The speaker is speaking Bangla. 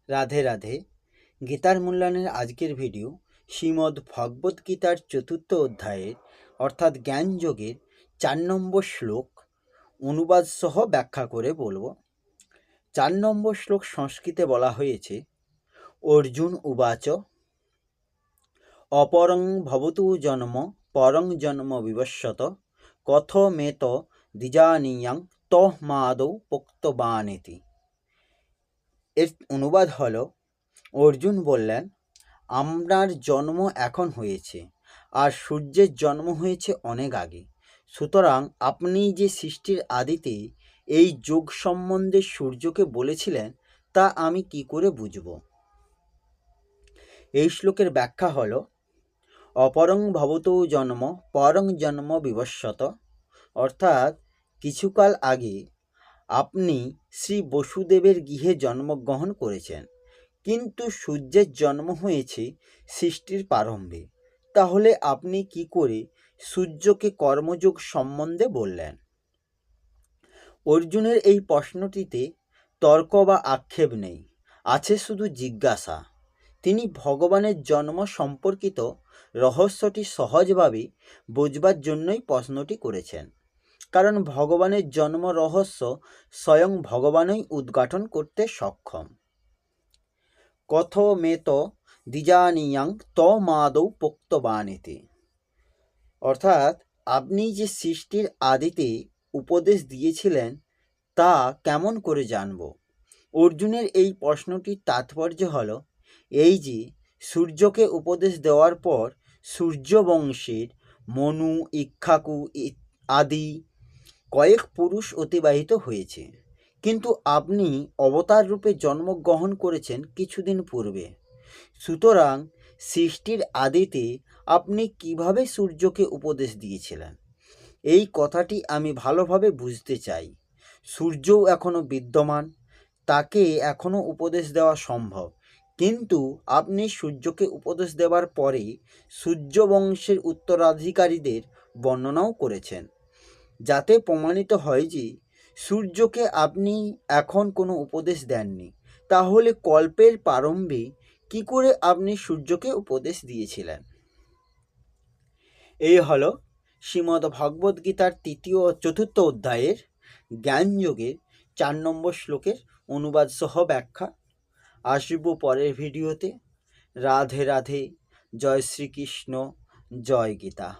রাধে রাধে। গীতার মূল্যায়নের আজকের ভিডিও শ্রীমদ্ ভগবদ্ গীতার ৪র্থ অধ্যায়ের অর্থাৎ জ্ঞানযোগের ৪ নম্বর শ্লোক অনুবাদ সহ ব্যাখ্যা করে বলব। ৪ নম্বর শ্লোক সংস্কৃতে বলা হয়েছে, অর্জুন উবাচ অপরং ভবতু জন্ম পরং জন্ম বিবস্বত কথমেত দ্বিজানীয়াং তহমাদৌ পোক্তবানেতি। এর অনুবাদ হলো, অর্জুন বললেন, আপনার জন্ম এখন হয়েছে আর সূর্যের জন্ম হয়েছে অনেক আগে, সুতরাং আপনি যে সৃষ্টির আদিতে এই যোগ সম্বন্ধে সূর্যকে বলেছিলেন তা আমি কি করে বুঝব। এই শ্লোকের ব্যাখ্যা হলো, অপরং ভবতু জন্ম পরং জন্ম বিবস্বত, অর্থাৎ কিছুকাল আগে আপনি শ্রী বসুদেবের গৃহে জন্মগ্রহণ করেছেন, কিন্তু সূর্যের জন্ম হয়েছে সৃষ্টির প্রারম্ভে। তাহলে আপনি কি করে সূর্যকে কর্মযোগ সম্বন্ধে বললেন? অর্জুনের এই প্রশ্নটিতে তর্ক বা আক্ষেপ নেই, আছে শুধু জিজ্ঞাসা। তিনি ভগবানের জন্ম সম্পর্কিত রহস্যটি সহজভাবে বুঝবার জন্যই প্রশ্নটি করেছেন, কারণ ভগবানের জন্ম রহস্য স্বয়ং ভগবানই উদ্ঘাটন করতে সক্ষম। কথমেত দ্বিজানীয়াং তমাদৌ পোক্তবানেতি, অর্থাৎ আপনি যে সৃষ্টির আদিতে উপদেশ দিয়েছিলেন তা কেমন করে জানব। অর্জুনের এই প্রশ্নটির তাৎপর্য হল এই যে, সূর্যকে উপদেশ দেওয়ার পর সূর্যবংশের মনু, ইক্ষ্বাকু আদি কয়েক পুরুষ অতিবাহিত হয়েছে, কিন্তু আপনি অবতার রূপে জন্মগ্রহণ করেছেন কিছুদিন পূর্বে। সুতরাং সৃষ্টির আদিতে আপনি কিভাবে সূর্যকে উপদেশ দিয়েছিলেন, এই কথাটি আমি ভালোভাবে বুঝতে চাই। সূর্যও এখনও বিদ্যমান, তাকে এখনও উপদেশ দেওয়া সম্ভব, কিন্তু আপনি সূর্যকে উপদেশ দেওয়ার পরে সূর্যবংশের উত্তরাধিকারীদের বর্ণনাও করেছেন, যাতে প্রমাণিত হয় যে সূর্যকে আপনি এখন কোনো উপদেশ দেননি। তাহলে কল্পের প্রারম্ভে কি করে আপনি সূর্যকে উপদেশ দিয়েছিলেন? এই হলো শ্রীমদ্ ভগবদ্ গীতার ৩য় ও ৪র্থ অধ্যায়ের জ্ঞানযোগের ৪ নম্বর শ্লোকের অনুবাদ সহ ব্যাখ্যা। আসব পরের ভিডিওতে। রাধে রাধে। জয় শ্রীকৃষ্ণ। জয় গীতা।